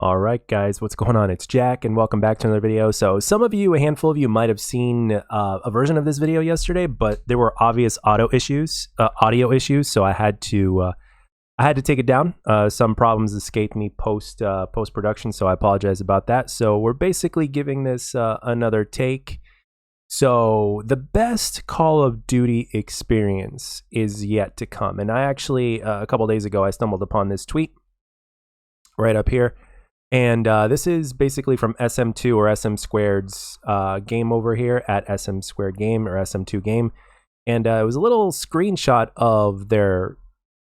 All right, guys, what's going on? It's Jack, and welcome back to another video. So some of you, a handful of you, might have seen a version of this video yesterday, but there were obvious audio issues. So I had to take it down. Some problems escaped me post production, so I apologize about that. So we're basically giving this another take. So the best Call of Duty experience is yet to come, and I actually a couple days ago I stumbled upon this tweet right up here. And this is basically from SM2 or SM Squared's game over here at SM Squared Game or SM2 Game. And it was a little screenshot of their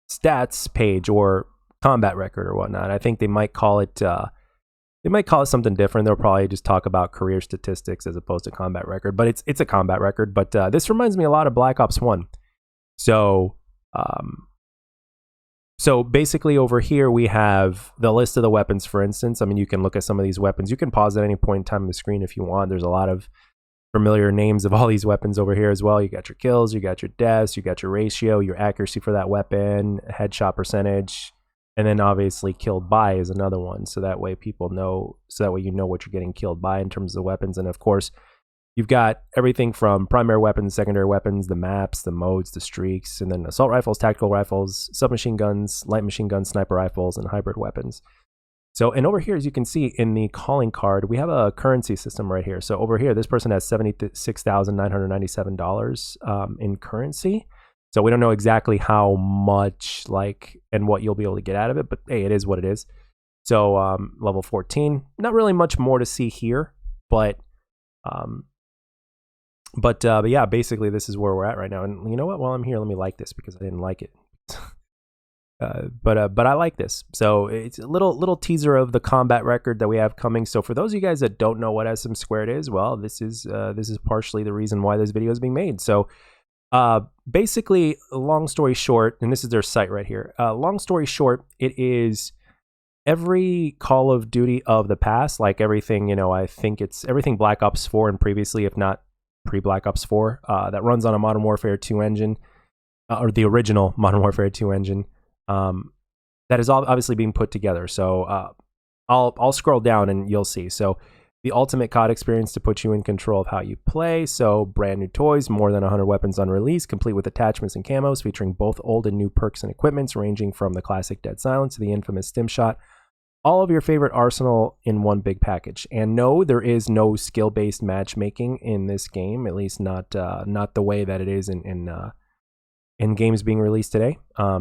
stats page or combat record or whatnot. I think they might call it something different. They'll probably just talk about career statistics as opposed to combat record. But it's a combat record. But this reminds me a lot of Black Ops 1. So basically over here we have the list of the weapons, for instance. I mean, you can look at some of these weapons. You can pause at any point in time on the screen if you want. There's a lot of familiar names of all these weapons over here as well. You got your kills, you got your deaths, you got your ratio, your accuracy for that weapon, headshot percentage, and then obviously killed by is another one. So that way people know, so that way you know what you're getting killed by in terms of the weapons. And of course, you've got everything from primary weapons, secondary weapons, the maps, the modes, the streaks, and then assault rifles, tactical rifles, submachine guns, light machine guns, sniper rifles, and hybrid weapons. So, and over here, as you can see in the calling card, we have a currency system right here. So over here, this person has $76,997 in currency. So we don't know exactly how much, and what you'll be able to get out of it, but hey, it is what it is. So level 14, not really much more to see here, but yeah, basically this is where we're at right now. And you know what? While I'm here, let me like this because I didn't like it. But I like this. So it's a little teaser of the combat record that we have coming. So for those of you guys that don't know what SM Squared is, well, this is partially the reason why this video is being made. So basically, long story short, and this is their site right here. Long story short, it is every Call of Duty of the past, like everything, I think it's everything Black Ops 4 and previously, if not pre-Black Ops 4, that runs on a Modern Warfare 2 engine, or the original Modern Warfare 2 engine, that is obviously being put together. So I'll scroll down and you'll see. So the ultimate COD experience to put you in control of how you play. So brand new toys, more than 100 weapons on release, complete with attachments and camos, featuring both old and new perks and equipments, ranging from the classic Dead Silence to the infamous Stim Shot. All of your favorite arsenal in one big package. And no, there is no skill-based matchmaking in this game, at least not the way that it is in games being released today.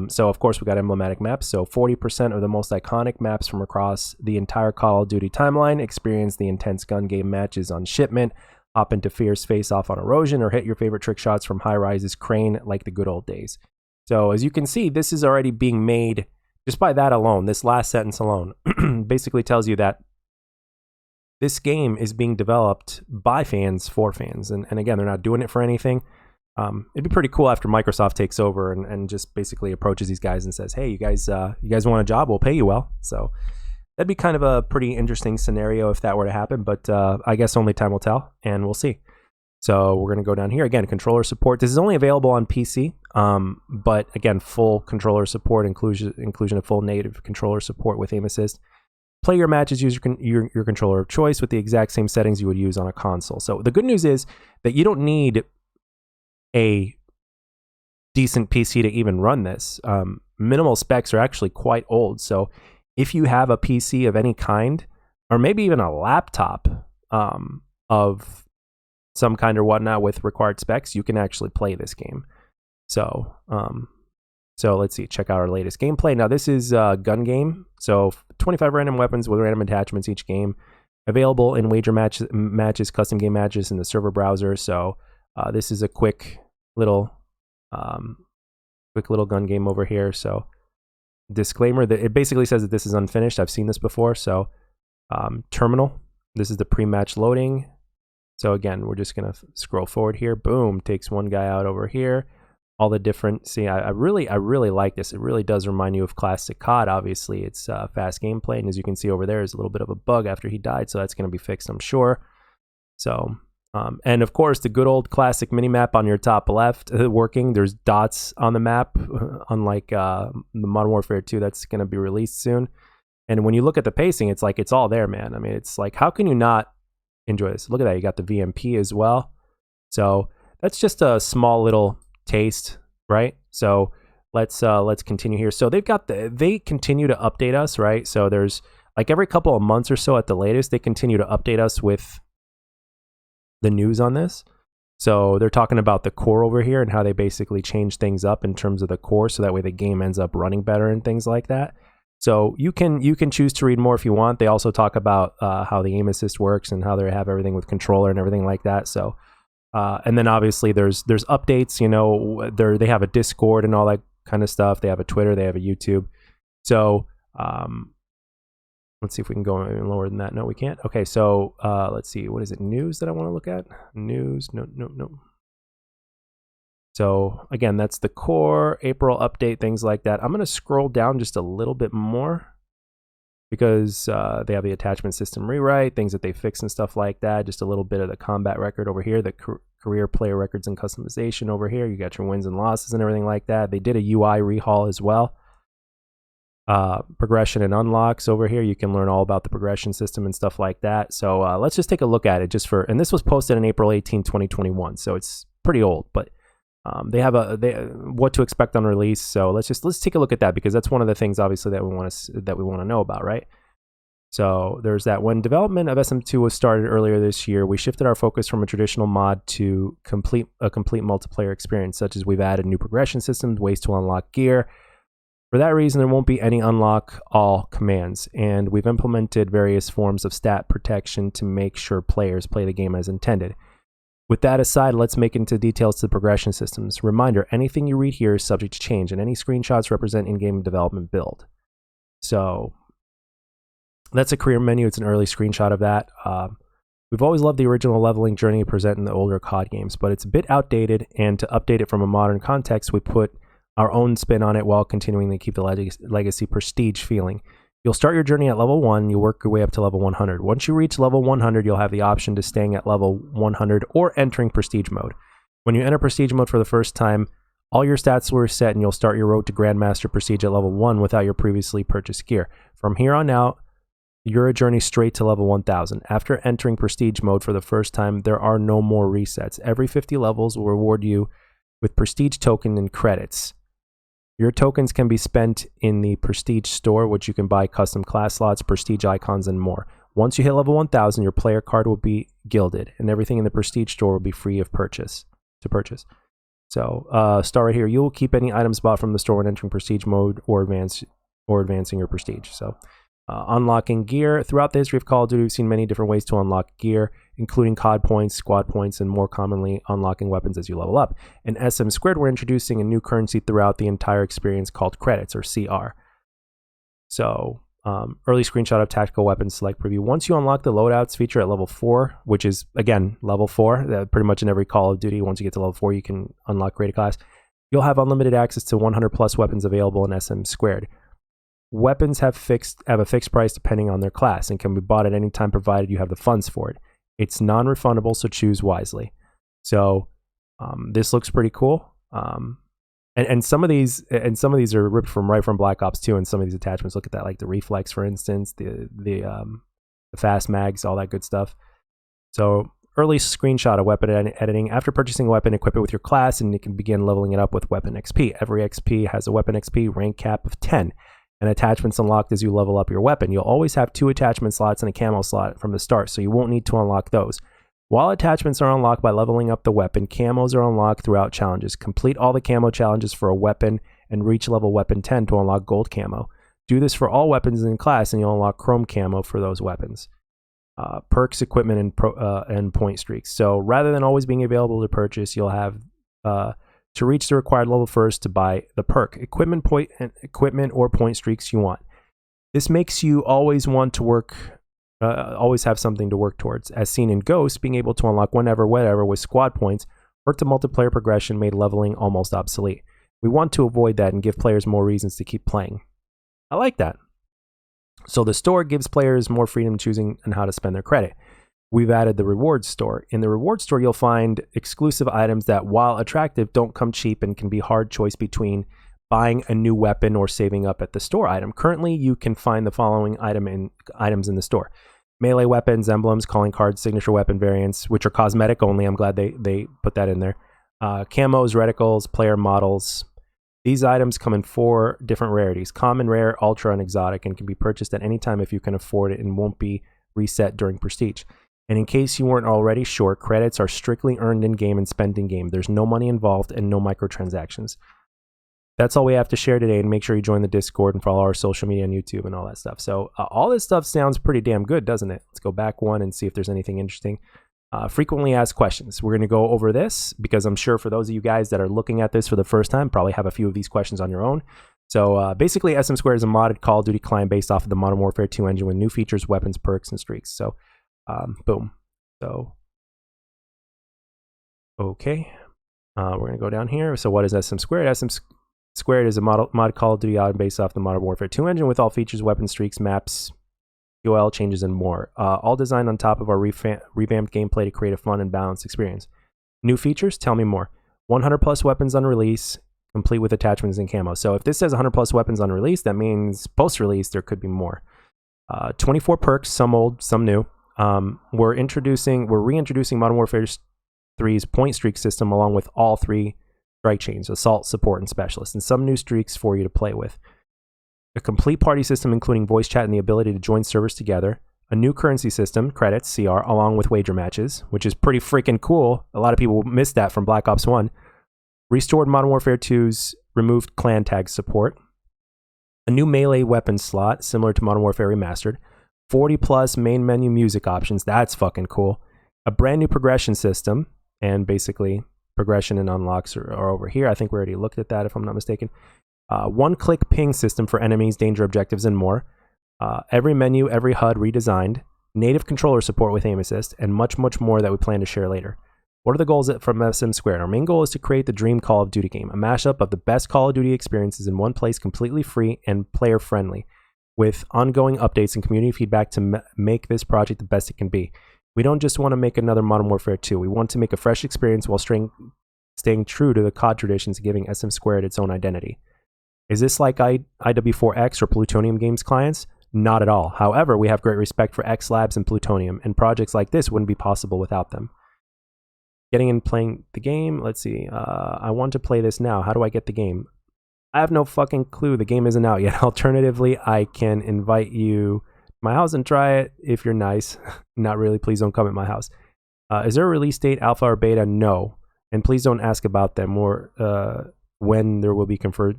So of course we got emblematic maps. So 40% of the most iconic maps from across the entire Call of Duty timeline. Experience the intense gun game matches on shipment, hop into fierce face-off on erosion, or hit your favorite trick shots from high-rises crane like the good old days. So as you can see, this is already being made. Just by that alone, this last sentence alone, basically tells you that this game is being developed by fans for fans. And again, they're not doing it for anything. It'd be pretty cool after Microsoft takes over and just basically approaches these guys and says, hey, you guys want a job? We'll pay you well. So that'd be kind of a pretty interesting scenario if that were to happen. But I guess only time will tell, and we'll see. So we're going to go down here. Again, controller support. This is only available on PC, but again, full controller support, inclusion of full native controller support with aim assist. Play your matches, use your controller of choice with the exact same settings you would use on a console. So the good news is that you don't need a decent PC to even run this. Minimal specs are actually quite old. So if you have a PC of any kind, or maybe even a laptop of some kind or whatnot with required specs, you can actually play this game. So let's see, check out our latest gameplay. Now this is a gun game. So 25 random weapons with random attachments each game, available in wager matches, custom game matches in the server browser. So this is a quick little gun game over here. So disclaimer that it basically says that this is unfinished. I've seen this before. So terminal, this is the pre-match loading. So again, we're just gonna scroll forward here. Boom, takes one guy out over here. All the different, see, I really like this. It really does remind you of classic COD. Obviously, it's fast gameplay, and as you can see over there, is a little bit of a bug after he died, so that's gonna be fixed, I'm sure. So, and of course, the good old classic minimap on your top left working. There's dots on the map, unlike the Modern Warfare 2 that's gonna be released soon. And when you look at the pacing, it's like it's all there, man. I mean, it's like, how can you not enjoy this? Look at that. You got the VMP as well. So that's just a small little taste, right? So let's continue here. So they continue to update us, right? So there's like every couple of months or so at the latest, they continue to update us with the news on this. So they're talking about the core over here and how they basically change things up in terms of the core, so that way the game ends up running better and things like that. So you can choose to read more if you want. They also talk about how the aim assist works and how they have everything with controller and everything like that. So and then obviously there's updates. You know, they have a Discord and all that kind of stuff. They have a Twitter. They have a YouTube. So let's see if we can go even lower than that. No, we can't. Okay, so let's see. What is it? News that I want to look at? News. No. So again, that's the core, April update, things like that. I'm going to scroll down just a little bit more because they have the attachment system rewrite, things that they fix and stuff like that. Just a little bit of the combat record over here, the career player records and customization over here. You got your wins and losses and everything like that. They did a UI rehaul as well. Progression and unlocks over here. You can learn all about the progression system and stuff like that. So let's just take a look at it and this was posted on April 18, 2021. So it's pretty old, but they have what to expect on release. So let's take a look at that, because that's one of the things obviously that we want to know about, right? So there's that. When development of SM2 was started earlier this year, we shifted our focus from a traditional mod to a complete multiplayer experience, such as we've added new progression systems, ways to unlock gear. For that reason, there won't be any unlock all commands, and we've implemented various forms of stat protection to make sure players play the game as intended. With that aside, let's make into details to the progression systems. Reminder, anything you read here is subject to change, and any screenshots represent in-game development build. So that's a career menu. It's an early screenshot of that. We've always loved the original leveling journey present in the older COD games, but it's a bit outdated, and to update it from a modern context, we put our own spin on it while continuing to keep the legacy prestige feeling. You'll start your journey at level 1, you'll work your way up to level 100. Once you reach level 100, you'll have the option to staying at level 100 or entering prestige mode. When you enter prestige mode for the first time, all your stats will reset and you'll start your road to Grandmaster Prestige at level 1 without your previously purchased gear. From here on out, you're a journey straight to level 1000. After entering prestige mode for the first time, there are no more resets. Every 50 levels will reward you with prestige token and credits. Your tokens can be spent in the Prestige store, which you can buy custom class slots, prestige icons, and more. Once you hit level 1000, your player card will be gilded, and everything in the Prestige store will be free of purchase. So, start right here. You will keep any items bought from the store when entering Prestige mode or advancing your Prestige. So, unlocking gear. Throughout the history of Call of Duty, we've seen many different ways to unlock gear, including COD points, squad points, and more commonly unlocking weapons as you level up. In SM2, we're introducing a new currency throughout the entire experience called credits, or CR. So, early screenshot of tactical weapons select preview. Once you unlock the loadouts feature at level 4, which is, again, level 4, pretty much in every Call of Duty, once you get to level 4, you can unlock creative class. You'll have unlimited access to 100 plus weapons available in SM2. Weapons have a fixed price depending on their class and can be bought at any time provided you have the funds for it. It's non-refundable, so choose wisely. So this looks pretty cool. And some of these are ripped right from Black Ops 2, and some of these attachments, look at that, like the reflex, for instance, the fast mags, all that good stuff. So early screenshot of weapon editing. After purchasing a weapon, equip it with your class, and you can begin leveling it up with weapon XP. Every XP has a weapon XP rank cap of 10. And attachments unlocked as you level up your weapon. You'll always have 2 attachment slots and a camo slot from the start, so you won't need to unlock those. While attachments are unlocked by leveling up the weapon, camos are unlocked throughout challenges. Complete all the camo challenges for a weapon and reach level weapon 10 to unlock gold camo. Do this for all weapons in class and you'll unlock chrome camo for those weapons. Perks, equipment, and point streaks. So rather than always being available to purchase, you'll have to reach the required level first to buy the perk, equipment or point streaks you want. This makes you always want to work, always have something to work towards. As seen in Ghost, being able to unlock whenever, whatever with squad points, work to multiplayer progression made leveling almost obsolete. We want to avoid that and give players more reasons to keep playing. I like that. So the store gives players more freedom choosing on how to spend their credit. We've added the rewards store. In the rewards store, you'll find exclusive items that, while attractive, don't come cheap and can be hard choice between buying a new weapon or saving up at the store item. Currently, you can find the following items in the store: melee weapons, emblems, calling cards, signature weapon variants, which are cosmetic only. I'm glad they put that in there. Camos, reticles, player models. These items come in 4 different rarities: common, rare, ultra, and exotic, and can be purchased at any time if you can afford it and won't be reset during prestige. And in case you weren't already sure, credits are strictly earned in-game and spent in-game. There's no money involved and no microtransactions. That's all we have to share today, and make sure you join the Discord and follow our social media and YouTube and all that stuff. So all this stuff sounds pretty damn good, doesn't it? Let's go back one and see if there's anything interesting. Frequently asked questions. We're going to go over this because I'm sure for those of you guys that are looking at this for the first time, probably have a few of these questions on your own. So basically, SM2 is a modded Call of Duty client based off of the Modern Warfare 2 engine with new features, weapons, perks, and streaks. So boom. So okay, we're going to go down here. So what is SM2? SM2 is a mod Call of Duty based off the Modern Warfare 2 engine with all features, weapons, streaks, maps, UL changes, and more. All designed on top of our revamped gameplay to create a fun and balanced experience. New features? Tell me more. 100 plus weapons on release, complete with attachments and camo. So if this says 100 plus weapons on release, that means post-release there could be more. 24 perks, some old, some new. We're reintroducing Modern Warfare 3's point streak system along with all 3 strike chains: assault, support, and specialist, and some new streaks for you to play with. A complete party system including voice chat and the ability to join servers together. A new currency system, credits, CR, along with wager matches, which is pretty freaking cool. A lot of people missed that from Black Ops 1. Restored Modern Warfare 2's removed clan tag support. A new melee weapon slot, similar to Modern Warfare Remastered. 40 plus main menu music options, that's fucking cool. A brand new progression system, and basically progression and unlocks are over here. I think we already looked at that if I'm not mistaken. One-click ping system for enemies, danger objectives, and more. Every menu, every HUD redesigned. Native controller support with aim assist, and much, much more that we plan to share later. What are the goals from SM2? Our main goal is to create the dream Call of Duty game, a mashup of the best Call of Duty experiences in one place, completely free and player-friendly, with ongoing updates and community feedback to make this project the best it can be. We don't just want to make another Modern Warfare 2. We want to make a fresh experience while staying true to the COD traditions and giving SM2 its own identity. Is this like IW4X or Plutonium Games clients? Not at all. However, we have great respect for X Labs and Plutonium, and projects like this wouldn't be possible without them. Getting and playing the game. Let's see. I want to play this now. How do I get the game? I have no fucking clue. The game isn't out yet. Alternatively, I can invite you to my house and try it if you're nice. Not really. Please don't come at my house. Is there a release date, alpha or beta? No. And please don't ask about them or when there will be confirmed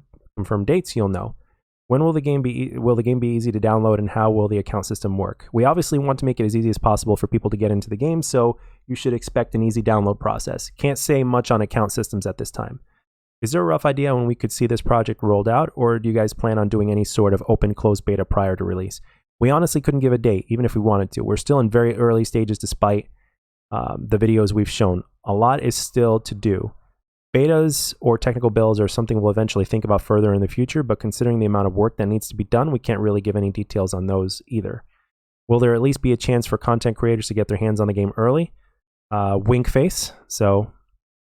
dates. You'll know. When will the game be? Will the game be easy to download, and how will the account system work? We obviously want to make it as easy as possible for people to get into the game, so you should expect an easy download process. Can't say much on account systems at this time. Is there a rough idea when we could see this project rolled out, or do you guys plan on doing any sort of open-close beta prior to release? We honestly couldn't give a date, even if we wanted to. We're still in very early stages despite the videos we've shown. A lot is still to do. Betas or technical builds are something we'll eventually think about further in the future, but considering the amount of work that needs to be done, we can't really give any details on those either. Will there at least be a chance for content creators to get their hands on the game early? Wink face, so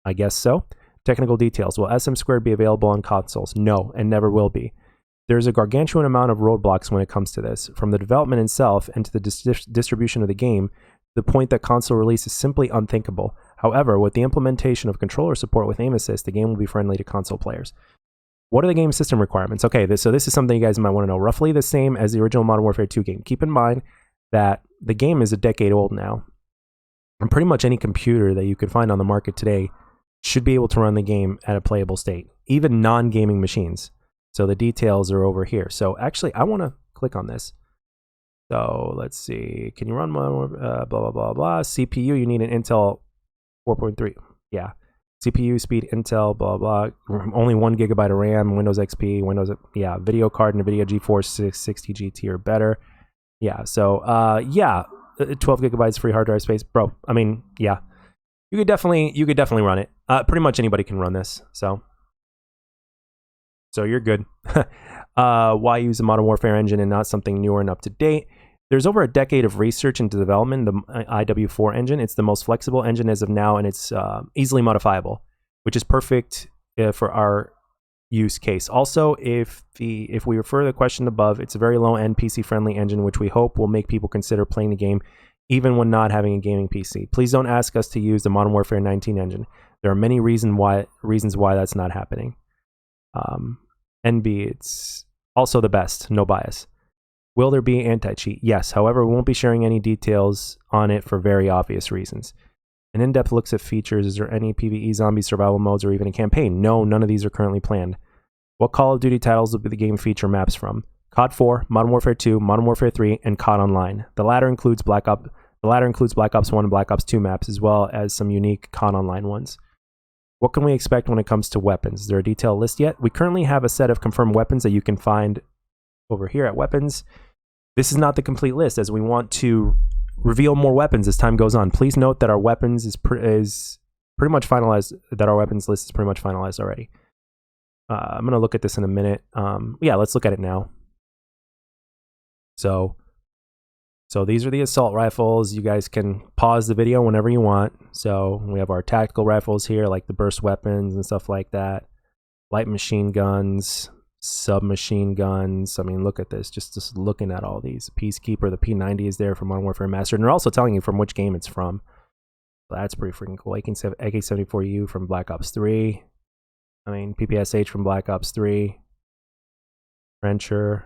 I guess so. Technical details. Will SM2 be available on consoles? No, and never will be. There's a gargantuan amount of roadblocks when it comes to this, from the development itself and to the distribution of the game, to the point that console release is simply unthinkable. However, with the implementation of controller support with aim assist, the game will be friendly to console players. What are the game system requirements? Okay, so this is something you guys might want to know. Roughly the same as the original Modern Warfare 2 game. Keep in mind that the game is a decade old now, and pretty much any computer that you can find on the market today should be able to run the game at a playable state, even non-gaming machines. So the details are over here. So actually, I want to click on this. So let's see. Can you run more? Blah, blah, blah, blah. CPU, you need an Intel 4.3. Yeah. CPU speed, Intel, blah, blah. Only 1 gigabyte of RAM, Windows XP, yeah. Video card, NVIDIA GeForce 660 GT or better. Yeah. So, yeah. 12 gigabytes free hard drive space. Bro, I mean, yeah. You could definitely run it. Pretty much anybody can run this. So you're good. Why use the Modern Warfare engine and not something newer and up to date? There's over a decade of research into development, the IW4 engine. It's the most flexible engine as of now, and it's easily modifiable, which is perfect for our use case. Also, if we refer to the question above, it's a very low-end PC-friendly engine, which we hope will make people consider playing the game even when not having a gaming PC. Please don't ask us to use the Modern Warfare 19 engine. There are many reasons why that's not happening. NB, it's also the best, no bias. Will there be anti-cheat? Yes. However, we won't be sharing any details on it for very obvious reasons. An in-depth looks at features. Is there any PvE zombie survival modes or even a campaign? No, none of these are currently planned. What Call of Duty titles will be the game feature maps from? COD 4, Modern Warfare 2, Modern Warfare 3, and COD Online. The latter includes Black Ops 1 and Black Ops 2 maps, as well as some unique COD Online ones. What can we expect when it comes to weapons? Is there a detailed list yet? We currently have a set of confirmed weapons that you can find over here at weapons. This is not the complete list, as we want to reveal more weapons as time goes on. Please note that our weapons is pretty much finalized. That our weapons list is pretty much finalized already. I'm gonna look at this in a minute. Yeah, let's look at it now. So these are the assault rifles. You guys can pause the video whenever you want. So we have our tactical rifles here, like the burst weapons and stuff like that. Light machine guns, submachine guns. I mean, look at this. Just looking at all these. Peacekeeper, the P90 is there from Modern Warfare Mastered, and they're also telling you from which game it's from. So that's pretty freaking cool. AK-74U from Black Ops 3. I mean, PPSH from Black Ops 3. Trencher.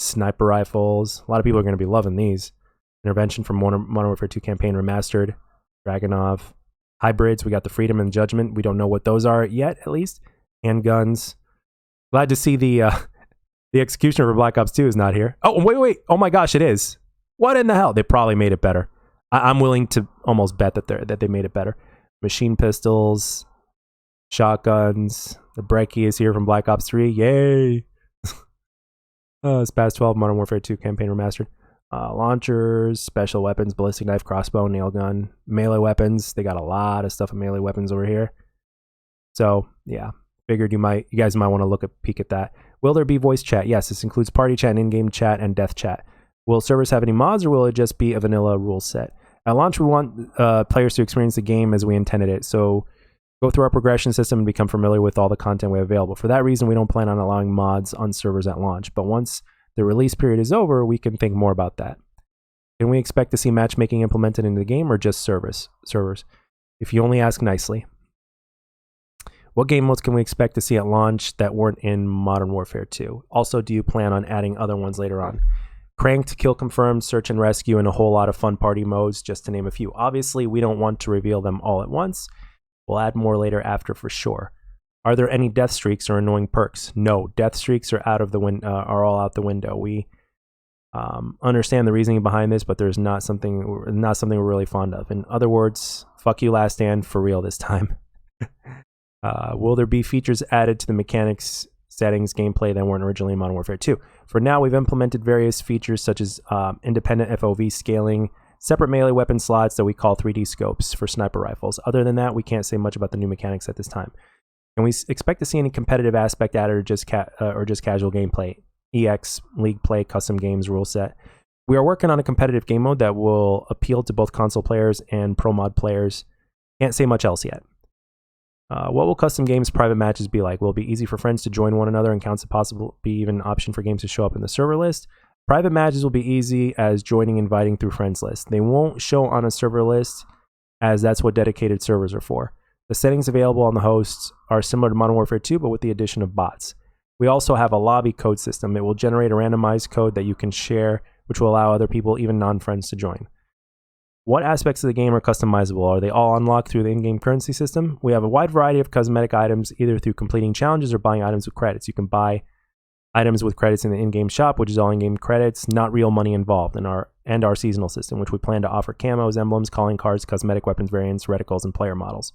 Sniper rifles. A lot of people are going to be loving these. Intervention from Modern Warfare 2 Campaign Remastered. Dragunov. Hybrids. We got the Freedom and Judgment. We don't know what those are yet, at least. Handguns. Glad to see the Executioner for Black Ops 2 is not here. Oh, wait. Oh my gosh, it is. What in the hell? They probably made it better. I'm willing to almost bet that they made it better. Machine pistols. Shotguns. The Brecci is here from Black Ops 3. Yay! It's past 12, Modern Warfare 2 Campaign Remastered. Launchers, special weapons, ballistic knife, crossbow, nail gun, melee weapons. They got a lot of stuff of melee weapons over here. So, yeah. Figured you guys might want to peek at that. Will there be voice chat? Yes, this includes party chat, in-game chat, and death chat. Will servers have any mods, or will it just be a vanilla rule set? At launch, we want players to experience the game as we intended it. So go through our progression system and become familiar with all the content we have available. For that reason, we don't plan on allowing mods on servers at launch. But once the release period is over, we can think more about that. Can we expect to see matchmaking implemented into the game, or just servers? If you only ask nicely. What game modes can we expect to see at launch that weren't in Modern Warfare 2? Also, do you plan on adding other ones later on? Cranked, kill confirmed, search and rescue, and a whole lot of fun party modes, just to name a few. Obviously, we don't want to reveal them all at once. We'll add more later after for sure. Are there any death streaks or annoying perks? No, death streaks are are all out the window. We understand the reasoning behind this, but there's not something we're really fond of. In other words, fuck you, Last Stand, for real this time. Will there be features added to the mechanics, settings, gameplay that weren't originally in Modern Warfare 2? For now, we've implemented various features such as independent FOV scaling, separate melee weapon slots that we call 3D scopes for sniper rifles. Other than that, we can't say much about the new mechanics at this time. Can we expect to see any competitive aspect added, or just casual gameplay? EX, League Play, custom games, rule set. We are working on a competitive game mode that will appeal to both console players and pro mod players. Can't say much else yet. What will custom games private matches be like? Will it be easy for friends to join one another, and counts a possible be even an option for games to show up in the server list? Private matches will be easy as joining and inviting through friends list. They won't show on a server list, as that's what dedicated servers are for. The settings available on the hosts are similar to Modern Warfare 2, but with the addition of bots. We also have a lobby code system. It will generate a randomized code that you can share, which will allow other people, even non-friends, to join. What aspects of the game are customizable? Are they all unlocked through the in-game currency system? We have a wide variety of cosmetic items, either through completing challenges or buying items with credits. You can buy items with credits in the in-game shop, which is all in-game credits, not real money involved, in our seasonal system, which we plan to offer camos, emblems, calling cards, cosmetic weapons variants, reticles, and player models.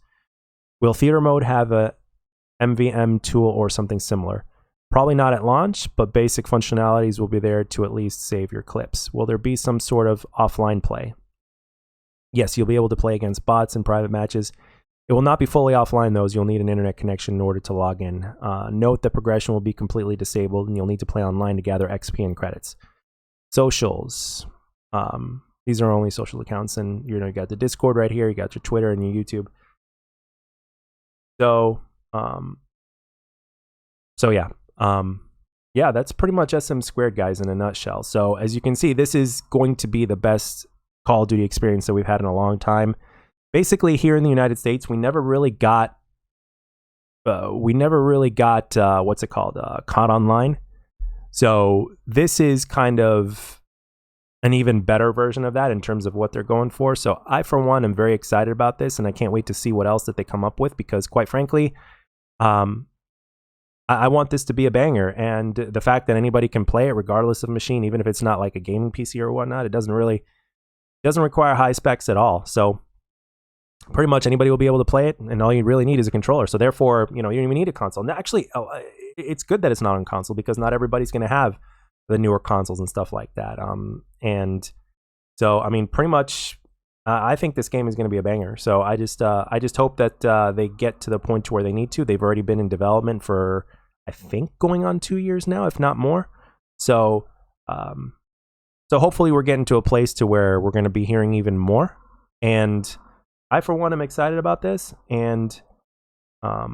Will theater mode have a MVM tool or something similar? Probably not at launch, but basic functionalities will be there to at least save your clips. Will there be some sort of offline play? Yes, you'll be able to play against bots in private matches. It will not be fully offline, though, as you'll need an internet connection in order to log in. Note that progression will be completely disabled, and you'll need to play online to gather XP and credits. Socials. These are only social accounts, and you got the Discord right here, you got your Twitter and your YouTube. So, So yeah, yeah, that's pretty much SM Squared, guys, in a nutshell. So as you can see, this is going to be the best Call of Duty experience that we've had in a long time. Basically, here in the United States, we never really got what's it called, COD Online. So this is kind of an even better version of that in terms of what they're going for. So I, for one, am very excited about this, and I can't wait to see what else that they come up with, because quite frankly, I want this to be a banger. And the fact that anybody can play it regardless of machine, even if it's not like a gaming PC or whatnot, it doesn't require high specs at all. So pretty much anybody will be able to play it, and all you really need is a controller. So therefore, you don't even need a console. Now, actually, it's good that it's not on console, because not everybody's going to have the newer consoles and stuff like that. And so, I mean, pretty much, I think this game is going to be a banger. So I just hope that they get to the point to where they need to. They've already been in development for, I think, going on 2 years now, if not more. So, so hopefully we're getting to a place to where we're going to be hearing even more. And I, for one, am excited about this, and I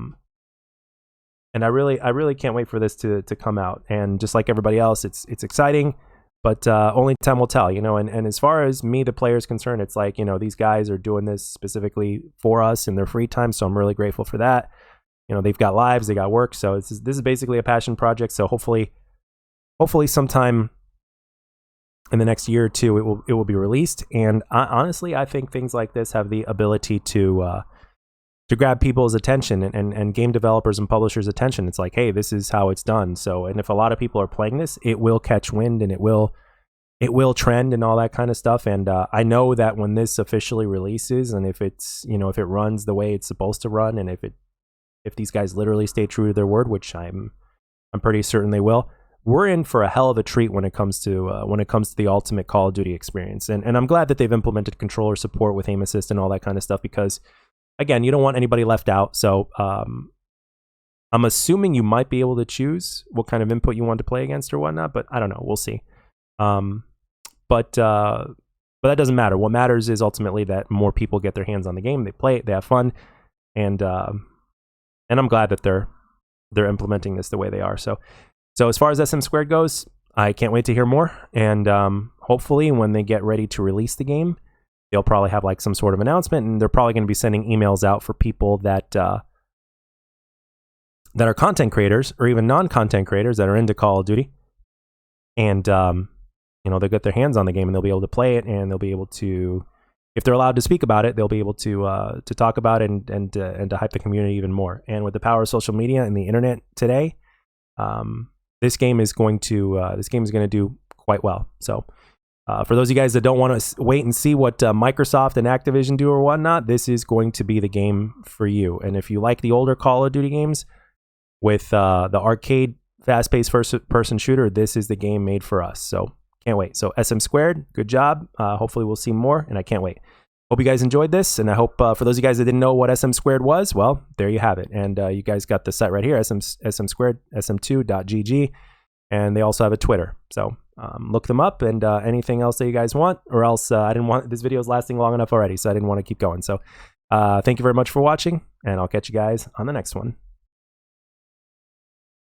really can't wait for this to come out. And just like everybody else, it's exciting, but only time will tell, And as far as me, the player, is concerned, it's like, these guys are doing this specifically for us in their free time, so I'm really grateful for that. They've got lives, they got work, so this is basically a passion project. So hopefully sometime in the next year or two, it will be released. And honestly, I think things like this have the ability to grab people's attention and game developers and publishers' attention. It's like, hey, this is how it's done. So, and if a lot of people are playing this, it will catch wind, and it will trend and all that kind of stuff. And I know that when this officially releases, and if it's, if it runs the way it's supposed to run, and if these guys literally stay true to their word, which I'm pretty certain they will, we're in for a hell of a treat when it comes to the ultimate Call of Duty experience. And I'm glad that they've implemented controller support with aim assist and all that kind of stuff, because again, you don't want anybody left out. So I'm assuming you might be able to choose what kind of input you want to play against or whatnot, but I don't know. We'll see. But that doesn't matter. What matters is ultimately that more people get their hands on the game, they play it, they have fun, and I'm glad that they're implementing this the way they are. So as far as SM Squared goes, I can't wait to hear more. And hopefully, when they get ready to release the game, they'll probably have like some sort of announcement, and they're probably going to be sending emails out for people that are content creators, or even non-content creators that are into Call of Duty. And they'll get their hands on the game, and they'll be able to play it, and they'll be able to, if they're allowed to speak about it, they'll be able to talk about it and to hype the community even more. And with the power of social media and the internet today, this game is going to do quite well. So for those of you guys that don't want to wait and see what Microsoft and Activision do or whatnot, this is going to be the game for you. And if you like the older Call of Duty games with the arcade fast-paced first-person shooter, this is the game made for us. So can't wait. So SM Squared, good job. Hopefully we'll see more, and I can't wait. Hope you guys enjoyed this, and I hope for those of you guys that didn't know what SM Squared was, well, there you have it. And you guys got the site right here, SM Squared, SM2.gg, and they also have a Twitter. So look them up, and anything else that you guys want, or else I didn't want, this video is lasting long enough already, so I didn't want to keep going. So thank you very much for watching, and I'll catch you guys on the next one.